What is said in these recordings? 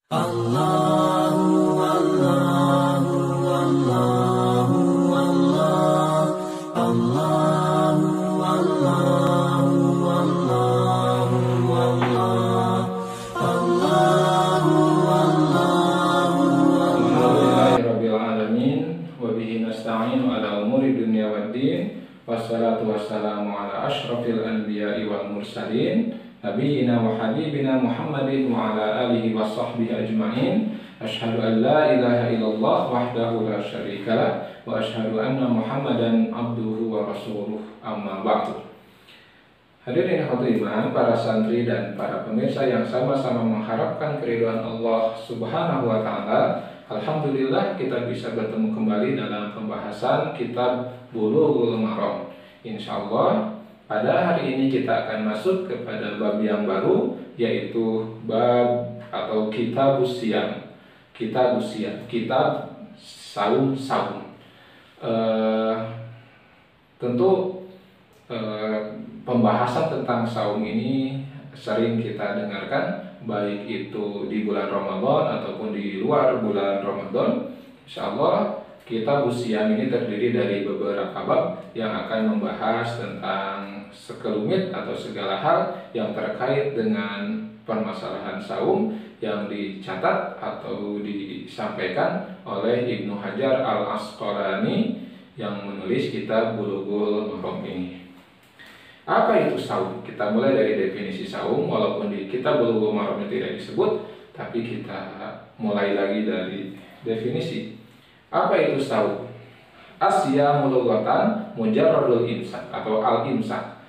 Allahu Allahu Allahu Allah Allahu Allahu Allahu Allah Allahu Allahu Alhamdulillahirabbil alamin wa bihi nasta'inu ala umuri dunya waddin wassalatu wassalamu ala asyrafil anbiya'i wal mursalin nabiyina wa habibina Muhammadin wa ala alihi wa sahbihi ajma'in. Asyhadu an la ilaha illallah wahdahu la syarikalah wa asyhadu anna Muhammadan abduhu wa rasuluh, amma ba'du. Hadirin khotibah, para santri dan para pemirsa yang sama-sama mengharapkan keridhaan Allah Subhanahu wa taala. Alhamdulillah kita bisa bertemu kembali dalam pembahasan kitab Bulughul Maram. Insyaallah pada hari ini kita akan masuk kepada bab yang baru, yaitu bab atau kitab Siyam. Kitab saum. Tentu pembahasan tentang saum ini sering kita dengarkan, baik itu di bulan Ramadan ataupun di luar bulan Ramadan. Insyaallah kitab Siyam ini terdiri dari beberapa bab yang akan membahas tentang sekelumit atau segala hal yang terkait dengan permasalahan saum yang dicatat atau disampaikan oleh Ibnu Hajar Al-Asqalani yang menulis kitab Bulughul Maram ini. Apa itu saum? Kita mulai dari definisi saum, walaupun di kitab Bulughul Maram tidak disebut, tapi kita mulai lagi dari definisi. Apa itu saum? Asyamu lughatan mujarradul imsak atau al-imsak.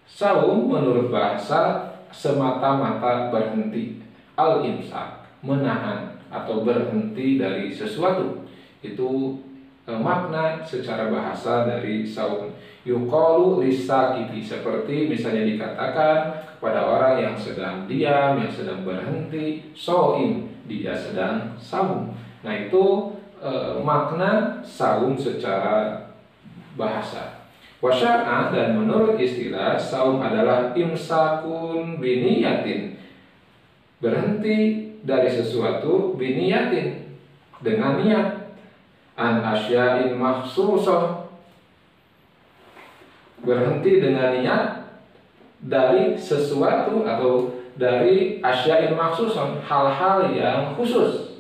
Saum menurut bahasa semata-mata berhenti. Al-imsak, menahan atau berhenti dari sesuatu. Itu makna secara bahasa dari saum. Yuqalu lisakiti, seperti misalnya dikatakan kepada orang yang sedang diam, yang sedang berhenti, shaim, dia sedang saum. Nah itu makna saum secara bahasa. Wasyar'an, dan menurut istilah saum adalah imsakun biniyatin, berhenti dari sesuatu biniyatin, dengan niat, an asya'in makhsusah, berhenti dengan niat dari sesuatu atau dari asya'in makhsusah, hal-hal yang khusus.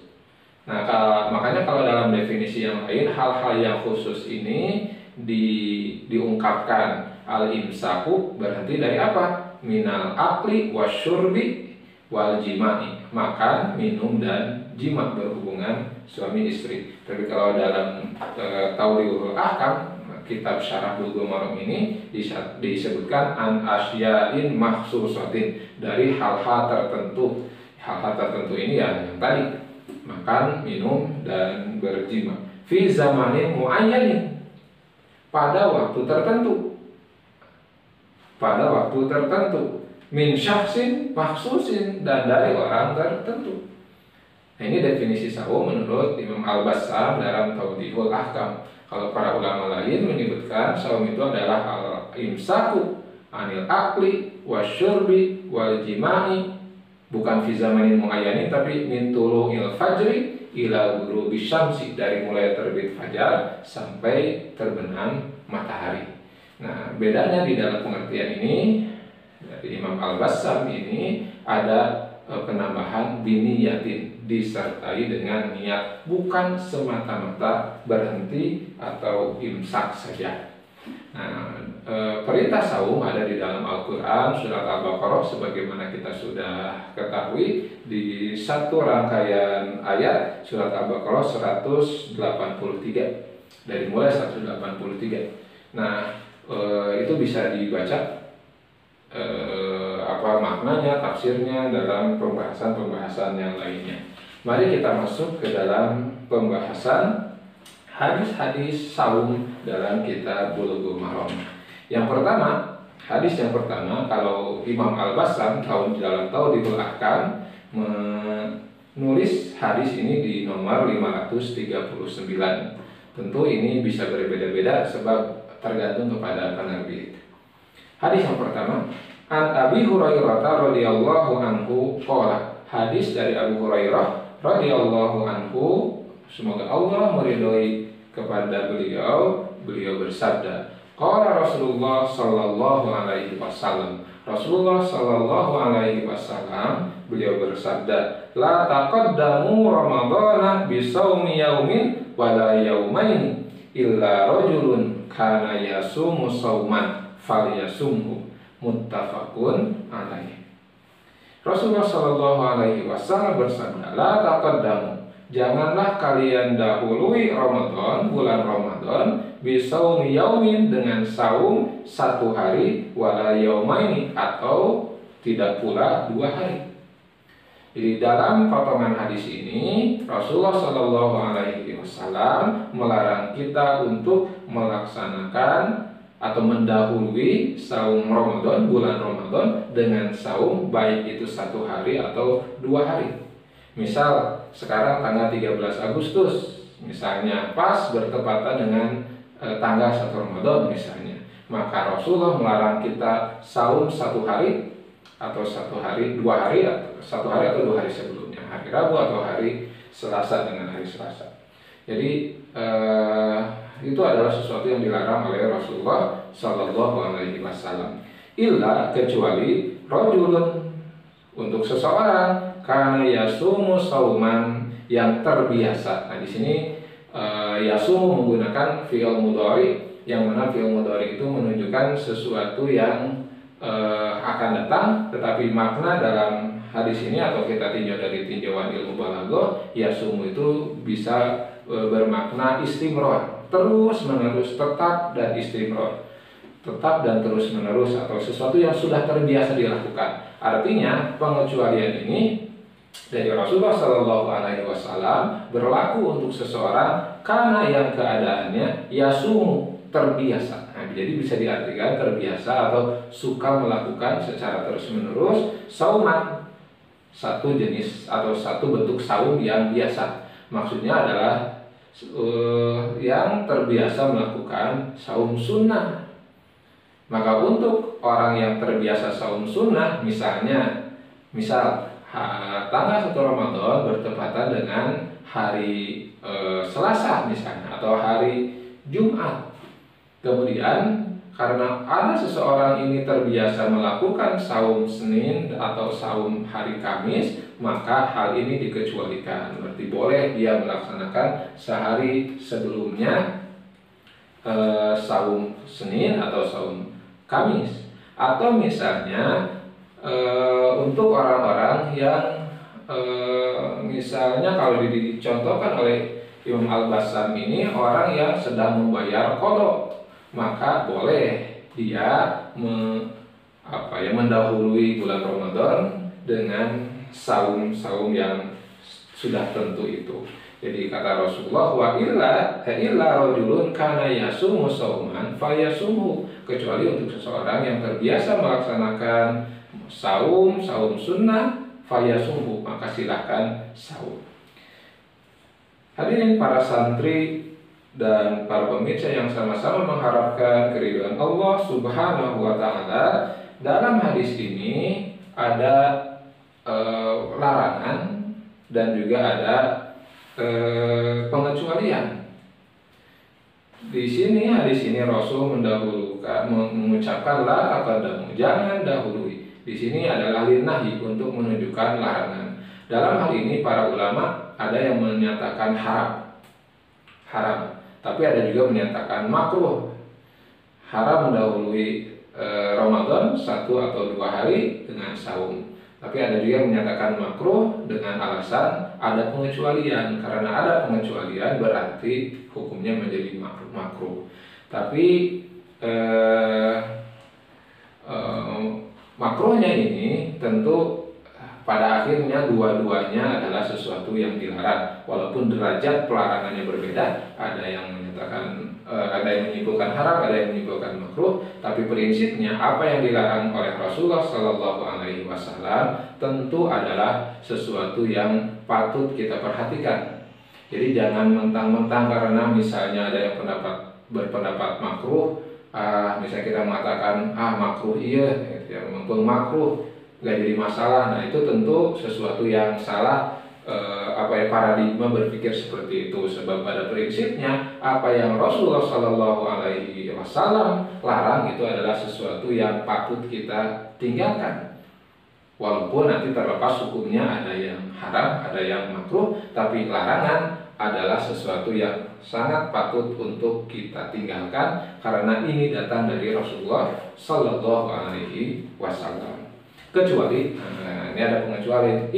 Nah, makanya kalau dalam definisi yang lain, hal-hal yang khusus ini diungkapkan al-imsaku, berhenti dari apa? Minal akli wasyurbi wal jima'i, makan, minum, dan jima, berhubungan suami istri. Tapi kalau dalam Tawdihul Ahkam, kitab Syarah Bulughul Maram ini disebutkan an asyain makhsusatin, dari hal-hal tertentu. Hal-hal tertentu ini ya yang tadi, makan, minum, dan berjima. Fi zamanin muayyanin, pada waktu tertentu. Pada waktu tertentu. Min syahsin makhsusin, dan dari orang tertentu. Nah, ini definisi saum menurut Imam Al-Bassam dalam Tawdihul Ahkam. Kalau para ulama lain menyebutkan saum itu adalah al-imsaku anil akli wasyurbi wal jima'i, bukan fi zamanin muayyanin, tapi min tulu'il fajri ila ghurubi syamsi, dari mulai terbit fajar sampai terbenam matahari. Nah, bedanya di dalam pengertian ini dari Imam Al-Bassam ini ada penambahan biniyatin, disertai dengan niat, bukan semata-mata berhenti atau imsak saja. Nah, perintah saum ada di dalam Al-Quran surat Al-Baqarah, sebagaimana kita sudah ketahui di satu rangkaian ayat surat Al-Baqarah 183, dari mulai 183. Nah, itu bisa dibaca apa maknanya, tafsirnya dalam pembahasan yang lainnya. Mari kita masuk ke dalam pembahasan hadis-hadis saum dalam kitab Bulughul Maram. Yang pertama, hadis yang pertama, kalau Imam Al-Bassam dalam Tawdihul Ahkam menulis hadis ini di nomor 539. Tentu ini bisa berbeda-beda sebab tergantung kepada penerbit. Hadis yang pertama, an Abi Hurairah radhiyallahu anhu qala, hadis dari Abu Hurairah radhiyallahu anhu, semoga Allah meridhoi kepada beliau, beliau bersabda, qala Rasulullah sallallahu alaihi wasallam, Rasulullah sallallahu alaihi wasallam beliau bersabda, la taqaddamu ramadhana bi shaumi yaumin wala yaumain illa rajulun kana yasumu shauman falyasumhu, muttafaqun alaih. Rasulullah sallallahu alaihi wasallam bersabda, la taqaddamu, janganlah kalian dahului Ramadan, bulan Ramadan, bisaumi yaumin, dengan saum satu hari, wala yaumaini, atau tidak pula 2 hari. Jadi dalam potongan hadis ini Rasulullah Shallallahu Alaihi Wasallam melarang kita untuk melaksanakan atau mendahului saum Ramadan, bulan Ramadan, dengan saum baik itu 1 hari atau 2 hari. Misal sekarang tanggal 13 Agustus misalnya pas bertepatan dengan tanggal 1 Ramadan misalnya, maka Rasulullah melarang kita saum 1 hari atau 1 hari, 2 hari, atau 1 hari atau 2 hari sebelumnya, hari Rabu atau hari Selasa dengan hari Selasa. Jadi itu adalah sesuatu yang dilarang oleh Rasulullah Sallallahu Alaihi Wasallam. Illa, kecuali rajulun, untuk seseorang, karena yasumu sauman, yang terbiasa. Nah di sini yasumu menggunakan fi'il mudhari, yang mana fi'il mudhari itu menunjukkan sesuatu yang akan datang, tetapi makna dalam hadis ini atau kita tinjau dari tinjauan ilmu balaghah, yasumu itu bisa bermakna istimrar, terus menerus, tetap dan istimrar, tetap dan terus menerus, atau sesuatu yang sudah terbiasa dilakukan. Artinya pengecualian ini dari Rasulullah Shallallahu Alaihi Wasallam berlaku untuk seseorang karena yang keadaannya yasumu, terbiasa. Nah, jadi bisa diartikan terbiasa atau suka melakukan secara terus menerus sauman, satu jenis atau satu bentuk saum yang biasa. Maksudnya adalah yang terbiasa melakukan saum sunnah. Maka untuk orang yang terbiasa saum sunnah, misal tanggal 1 Ramadan bertepatan dengan hari Selasa misalnya, atau hari Jumat. Kemudian karena ada seseorang ini terbiasa melakukan saum Senin atau saum hari Kamis, maka hal ini dikecualikan. Berarti boleh dia melaksanakan sehari sebelumnya saum Senin atau saum Kamis. Atau misalnya untuk orang-orang yang misalnya kalau dicontohkan oleh Imam Al-Bassam ini, orang yang sedang membayar qadha, maka boleh dia mendahului bulan Ramadan dengan saum-saum yang sudah tentu itu. Jadi kata Rasulullah, wa illa rajulun kana yasumu sauman falyasumhu, kecuali untuk seseorang yang terbiasa melaksanakan saum sunnah, falyasumhu, maka silahkan saum. Hadirin para santri dan para pemirsa yang sama-sama mengharapkan keridhaan Allah Subhanahu wa Ta'ala, dalam hadis ini ada larangan dan juga ada pengecualian. Di sini hadis ini Rasul mengucapkan la taqaddamu, jangan dahului. Di sini adalah linahi, untuk menunjukkan larangan. Dalam hal ini para ulama ada yang menyatakan haram, tapi ada juga menyatakan makruh. Haram mendahului Ramadan 1 atau 2 hari dengan saum. Tapi ada juga yang menyatakan makruh dengan alasan ada pengecualian. Karena ada pengecualian berarti hukumnya menjadi makruh. Tapi makruhnya ini tentu pada akhirnya dua-duanya adalah sesuatu yang dilarang. Walaupun derajat pelarangannya berbeda, ada yang menyatakan ada yang menyimpulkan haram, ada yang menyimpulkan makruh, tapi prinsipnya apa yang dilarang oleh Rasulullah Shallallahu Alaihi Wasallam tentu adalah sesuatu yang patut kita perhatikan. Jadi jangan mentang-mentang karena misalnya ada yang berpendapat makruh, misalnya kita mengatakan makruh iya, ya, mumpung makruh, nggak jadi masalah. Nah itu tentu sesuatu yang salah, paradigma berpikir seperti itu. Sebab pada prinsipnya apa yang Rasulullah Shallallahu Alaihi Wasallam larang itu adalah sesuatu yang patut kita tinggalkan. Walaupun nanti terlepas hukumnya ada yang haram, ada yang makruh, tapi larangan adalah sesuatu yang sangat patut untuk kita tinggalkan karena ini datang dari Rasulullah Shallallahu Alaihi Wasallam. Kecuali, ini ada pengecualian,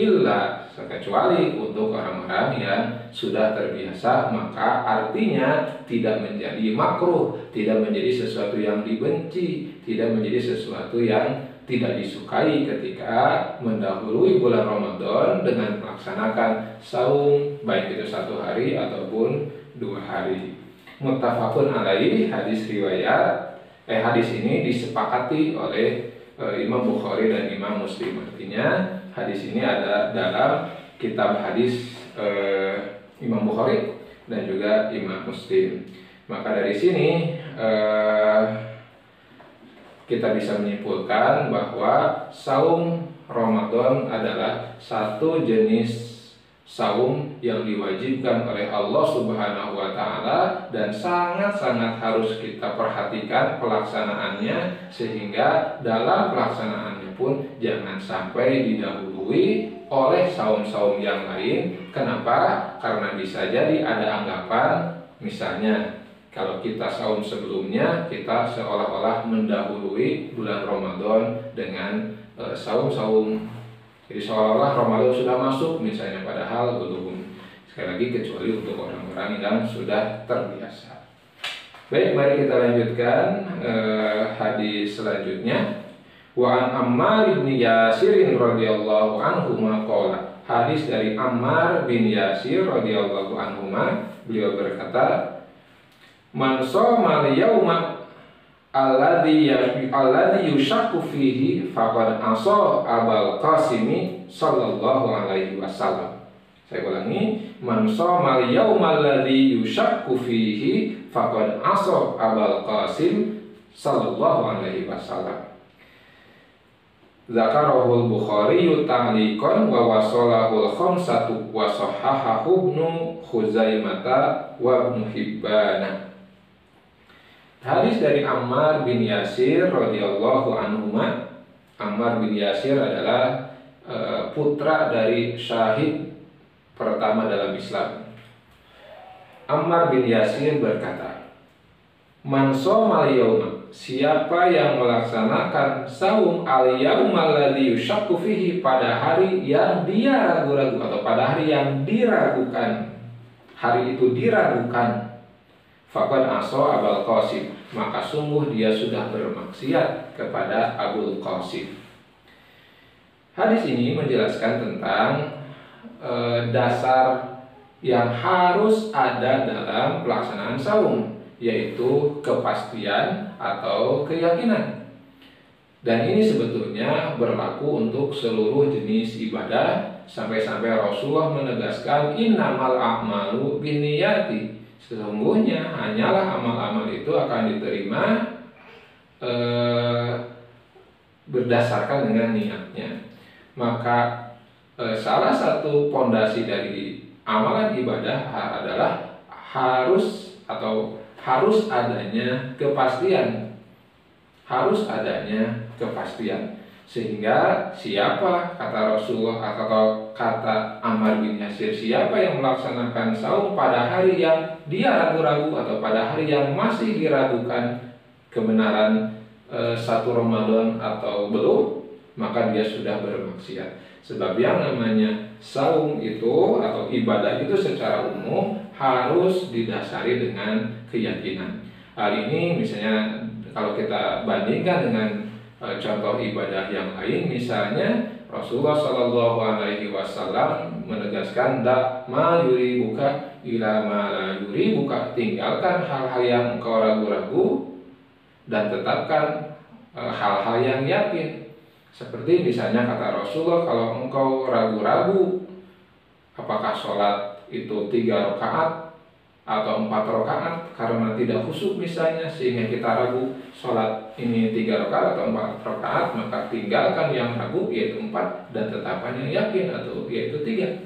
kecuali untuk orang-orang yang sudah terbiasa, maka artinya tidak menjadi makruh, tidak menjadi sesuatu yang dibenci, tidak menjadi sesuatu yang tidak disukai ketika mendahului bulan Ramadan dengan melaksanakan saum, baik itu 1 hari ataupun 2 hari. Muttafaqun alaih, hadis ini disepakati oleh Imam Bukhari dan Imam Muslim. Artinya hadis ini ada dalam kitab hadis Imam Bukhari dan juga Imam Muslim. Maka dari sini kita bisa menyimpulkan bahwa saum Ramadan adalah satu jenis saum yang diwajibkan oleh Allah Subhanahu wa Ta'ala dan sangat-sangat harus kita perhatikan pelaksanaannya, sehingga dalam pelaksanaannya pun jangan sampai didahului oleh saum-saum yang lain. Kenapa? Karena bisa jadi ada anggapan, misalnya kalau kita saum sebelumnya, kita seolah-olah mendahului bulan Ramadan dengan saum-saum. Jadi seolah-olah Ramadan sudah masuk misalnya, padahal belum. Sekali lagi, kecuali untuk orang-orang yang sudah terbiasa. Baik, mari kita lanjutkan hadis selanjutnya. Wa an Ammar bin Yasir radhiyallahu anhu qala. Hadis dari Ammar bin Yasir radhiyallahu anhu, beliau berkata, man shoma al-yauma alladhi yushakku fihi faqad asa Abul Qasim sallallahu alaihi wasallam. Saya ulangi, man shoma al-yauma alladhi yushakku fihi faqad asa Abul Qasim sallallahu alaihi wasallam. Zakarahul Bukhari ta'liqan wa wasalahul khamsatu wa sahahahu Ibnu Khuzaimah wa Ibnu Hibban. Hadis dari Ammar bin Yasir radhiyallahu anhu. Ammar bin Yasir adalah putra dari syahid pertama dalam Islam. Ammar bin Yasir berkata, man shomal yauma, siapa yang melaksanakan saum al-yauma alladzi yushakku fihi, pada hari yang dia ragu-ragu atau pada hari yang diragukan, hari itu diragukan, faqad asa Abul Qasim, maka sungguh dia sudah bermaksiat kepada Abul Qasim. Hadis ini menjelaskan tentang dasar yang harus ada dalam pelaksanaan saum, yaitu kepastian atau keyakinan. Dan ini sebetulnya berlaku untuk seluruh jenis ibadah, sampai-sampai Rasulullah menegaskan innamal a'malu binniyati, sesungguhnya hanyalah amal-amal itu akan diterima berdasarkan dengan niatnya. Maka salah satu pondasi dari amalan ibadah adalah harus adanya kepastian. Harus adanya kepastian. Sehingga siapa, kata Rasulullah atau kata Ammar bin Yasir, siapa yang melaksanakan saum pada hari yang dia ragu-ragu atau pada hari yang masih diragukan kebenaran 1 Ramadan atau belum, maka dia sudah bermaksiat. Sebab yang namanya saum itu atau ibadah itu secara umum harus didasari dengan keyakinan. Hal ini misalnya kalau kita bandingkan dengan contoh ibadah yang lain, misalnya Rasulullah Shallallahu Alaihi Wasallam menegaskan ma yuribuka ila ma la yuribuka, tinggalkan hal-hal yang engkau ragu-ragu dan tetapkan hal-hal yang yakin. Seperti misalnya kata Rasulullah, kalau engkau ragu-ragu apakah sholat itu 3 rakaat atau 4 rakaat karena tidak khusyuk misalnya, sehingga kita ragu sholat ini 3 rakaat atau 4 rakaat, maka tinggalkan yang ragu yaitu 4 dan tetapkan yang yakin atau yaitu 3.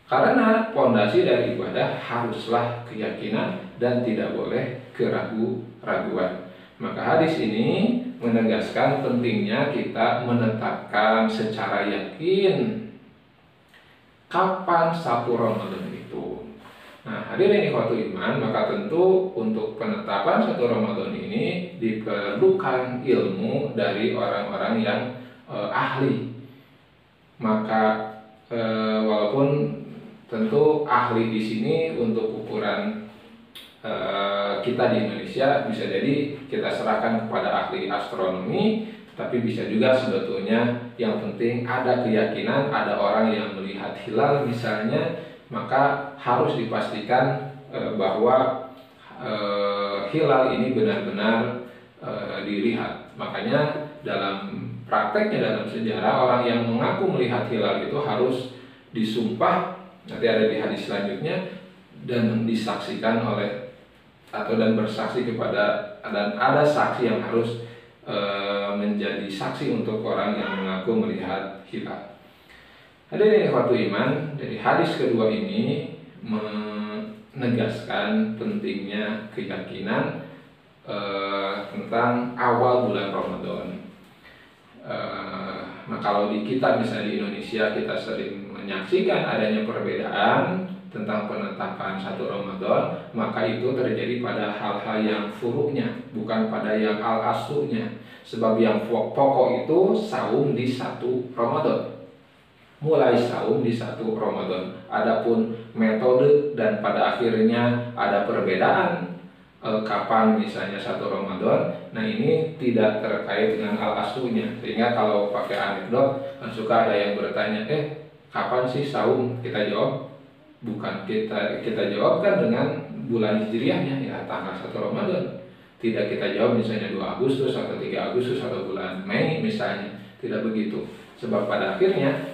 Karena pondasi dari ibadah haruslah keyakinan dan tidak boleh keraguan. Maka hadis ini menegaskan pentingnya kita menetapkan secara yakin kapan 1 Ramadan itu. Nah, hadirin ikhwatul iman, maka tentu untuk penetapan 1 Ramadan ini diperlukan ilmu dari orang-orang yang ahli. Maka walaupun tentu ahli di sini untuk ukuran kita di Indonesia bisa jadi kita serahkan kepada ahli astronomi, tapi bisa juga sebetulnya yang penting ada keyakinan, ada orang yang melihat hilal misalnya, maka harus dipastikan bahwa hilal ini benar-benar dilihat. Makanya dalam prakteknya, dalam sejarah, orang yang mengaku melihat hilal itu harus disumpah, nanti ada di hadis selanjutnya, dan disaksikan oleh dan bersaksi kepada, dan ada saksi yang harus menjadi saksi untuk orang yang mengaku melihat hilal. Hadirin ikhwatul iman, dari hadis kedua ini menegaskan pentingnya keyakinan tentang awal bulan Ramadan. Nah, kalau di kita misalnya di Indonesia kita sering menyaksikan adanya perbedaan tentang penetapan 1 Ramadan, maka itu terjadi pada hal-hal yang furuknya, bukan pada yang al-aslunya. Sebab yang pokok itu saum di 1 Ramadan, mulai saum di 1 Ramadan. Adapun metode dan pada akhirnya ada perbedaan kapan misalnya 1 Ramadan, nah ini tidak terkait dengan al-aslunya. Sehingga kalau pakai anekdot, suka ada yang bertanya, kapan sih saum? Kita jawab, bukan kita jawabkan dengan bulan hijriahnya, ya tanggal 1 Ramadan. Tidak kita jawab misalnya 2 Agustus atau 3 Agustus atau bulan Mei misalnya. Tidak begitu. Sebab pada akhirnya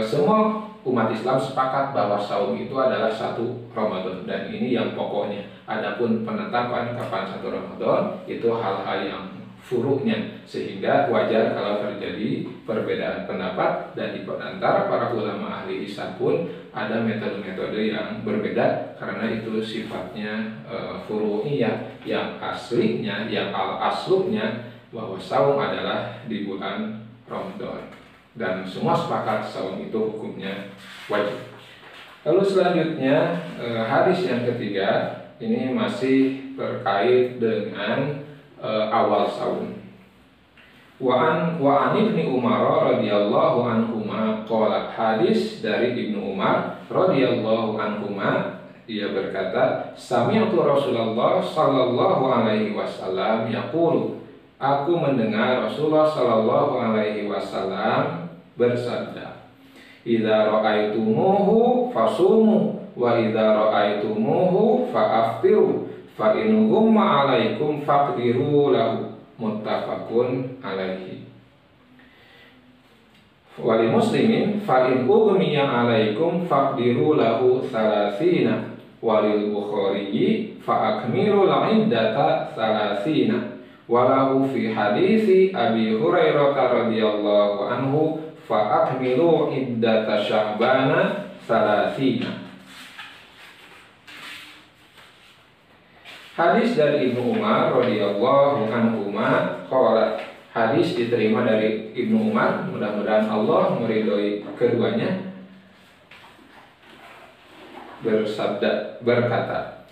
semua umat Islam sepakat bahwa saum itu adalah 1 Ramadan, dan ini yang pokoknya. Adapun penetapan kapan 1 Ramadan itu hal-hal yang furuknya, sehingga wajar kalau terjadi perbedaan pendapat, dan di antara para ulama ahli hisab pun ada metode-metode yang berbeda karena itu sifatnya furu'iyah. Yang aslinya, yang al-aslunya bahwa saum adalah di bulan Ramadan, dan semua sepakat saum itu hukumnya wajib. Lalu selanjutnya hadis yang ketiga ini masih terkait dengan awal saum. Wa an Ibnu Umar radhiyallahu anhuma qala, hadis dari Ibnu Umar radhiyallahu anhuma, ia berkata, sami'tu Rasulullah sallallahu alaihi wasallam yaqulu, aku mendengar Rasulullah sallallahu alaihi wasallam bersabda, idza ra'aitumuhu fasumu wa idza ra'aitumuhu fa'aftiru fa in ghumma 'alaikum faqdiru lahu, muttafaqun alaihi. Wali muslimin fa in ughmiya 'alaikum faqdiru lahu 30, walil bukhari fa akmiru al-iddata 30, walahu fi hadisi Abi Hurairah radhiyallahu anhu fa akmilu iddata Sya'bana 30. Hadis dari Ibnu Umar radhiyallahu anhu qala, hadis diterima dari Ibnu Umar, mudah-mudahan Allah meridhoi keduanya, berkata,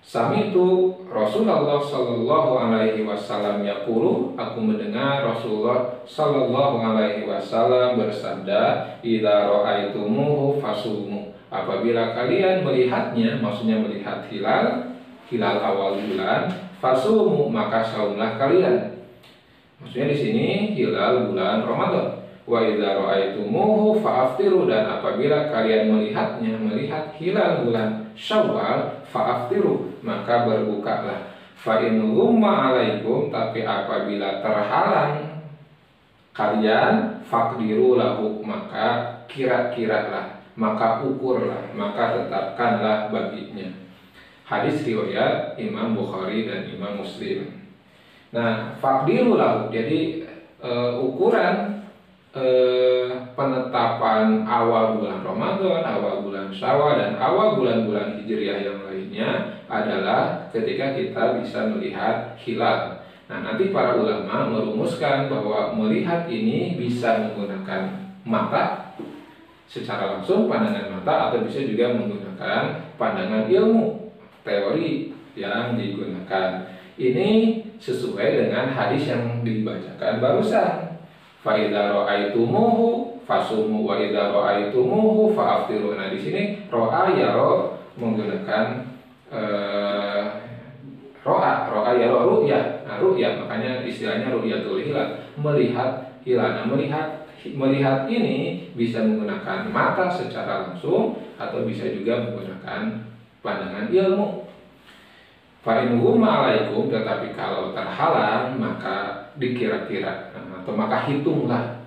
sami'tu Rasulullah sallallahu alaihi wasallam yaqulu, aku mendengar Rasulullah sallallahu alaihi wasallam bersabda, idza ra'aitumuhu fasumu, apabila kalian melihatnya, maksudnya melihat hilal awal bulan, fasumu, maka saumlah kalian. Maksudnya di sini hilal bulan Ramadan. Wa idza ra'aitumuhu fa'aftiru, dan apabila kalian melihatnya, melihat hilal bulan Syawal, fa'aftiru, maka berbukalah. Fa in ghumma 'alaikum, tapi apabila terhalang kalian, faqdiru lahu, maka kira-kiralah, maka ukurlah, maka tetapkanlah baginya. Hadis riwayat Imam Bukhari dan Imam Muslim. Nah, faqdiru lahu, jadi ukuran penetapan awal bulan Ramadan, awal bulan Syawal, dan awal bulan-bulan Hijriah yang lainnya adalah ketika kita bisa melihat hilal. Nah, nanti para ulama merumuskan bahwa melihat ini bisa menggunakan mata secara langsung, pandangan mata, atau bisa juga menggunakan pandangan ilmu, teori yang digunakan. Ini sesuai dengan hadis yang dibacakan barusan. Fa idza ra'aitumuhu fasumu wa idza ra'aitumuhu fa'aftiru. Nah, di sini ro'a yaro menggunakan ro'a yaro ru'yah. Nah, ru'yah makanya istilahnya ru'yatul hilal, melihat hilal. Nah, melihat ini bisa menggunakan mata secara langsung atau bisa juga menggunakan pandangan ilmu. Fa in huma alaikum, tetapi kalau terhalang maka dikira-kira, atau maka hitunglah.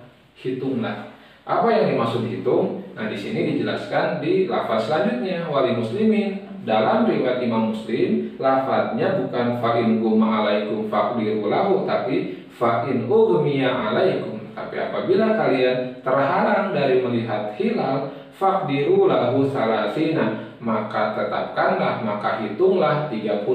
Apa yang dimaksud hitung? Nah, di sini dijelaskan di lafaz selanjutnya, wali muslimin. Dalam riwayat Imam Muslim, lafaznya bukan fa in huma alaikum faqdiru lahu, tapi fa in ughmiya alaikum. Tapi apabila kalian terhalang dari melihat hilal, faqdiru lahu salasina, maka tetapkanlah, maka hitunglah 30.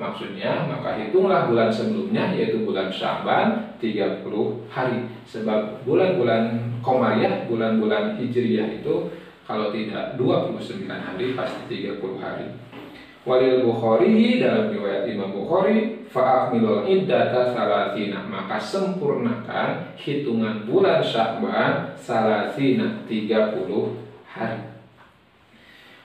Maksudnya, maka hitunglah bulan sebelumnya, yaitu bulan Sya'ban 30 hari. Sebab bulan-bulan Qomariyah, bulan-bulan Hijriyah itu kalau tidak 29 hari pasti 30 hari. Walil Bukhari, dalam riwayat Imam Bukhari, fa'akmilul iddata salasina, maka sempurnakan hitungan bulan Sya'ban salasina, 30 hari.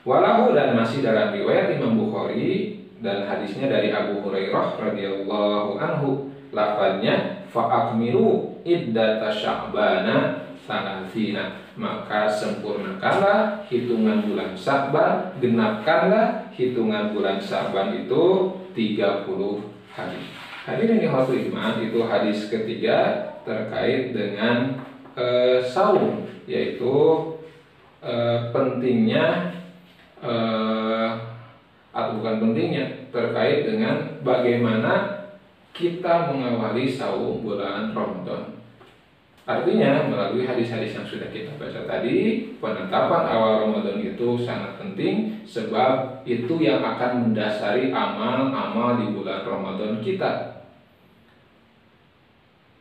Walahu, dan masih dalam riwayat Imam Bukhari dan hadisnya dari Abu Hurairah radhiyallahu anhu, lafadznya fa'akmilu iddata sya'bana salasina, maka sempurnakanlah hitungan bulan Sya'ban, genapkanlah hitungan bulan Sya'ban itu 30 hari. Hadirin yang dirahmati iman, itu hadis ketiga terkait dengan saum, yaitu pentingnya atau bukan pentingnya, terkait dengan bagaimana kita mengawali saum bulan Ramadan. Artinya, melalui hadis-hadis yang sudah kita baca tadi, penetapan awal Ramadan itu sangat penting, sebab itu yang akan mendasari amal-amal di bulan Ramadan kita.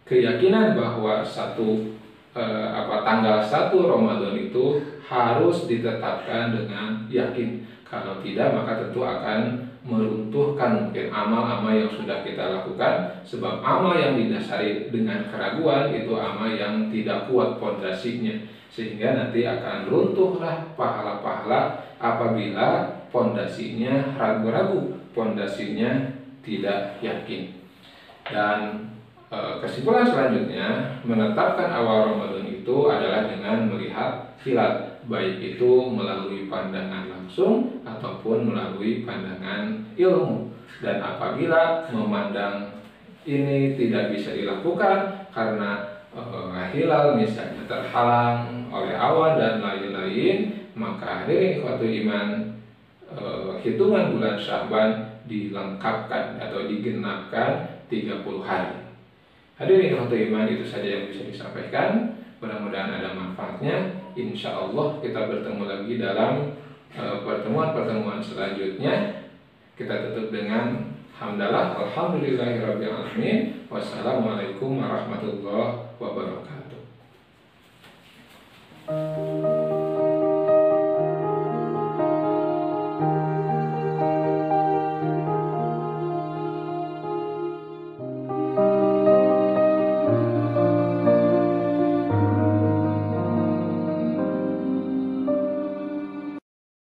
Keyakinan bahwa tanggal 1 Ramadan itu harus ditetapkan dengan yakin. Kalau tidak, maka tentu akan meruntuhkan mungkin amal-amal yang sudah kita lakukan, sebab amal yang didasari dengan keraguan itu amal yang tidak kuat pondasinya, sehingga nanti akan runtuhlah pahala-pahala apabila pondasinya ragu-ragu, pondasinya tidak yakin. Dan kesimpulan selanjutnya, menetapkan awal Ramadan itu adalah dengan melihat hilal, baik itu melalui pandangan langsung ataupun melalui pandangan ilmu. Dan apabila memandang ini tidak bisa dilakukan karena hilal misalnya terhalang oleh awan dan lain-lain, maka hadirin ikhwatul iman, hitungan bulan Sya'ban dilengkapkan atau digenapkan 30 hari. Hadirin ikhwatul iman, itu saja yang bisa disampaikan. Mudah-mudahan ada manfaatnya. Insya Allah kita bertemu lagi dalam pertemuan-pertemuan selanjutnya. Kita tutup dengan hamdalah, alhamdulillahirabbil alamin. Wassalamualaikum warahmatullahi wabarakatuh.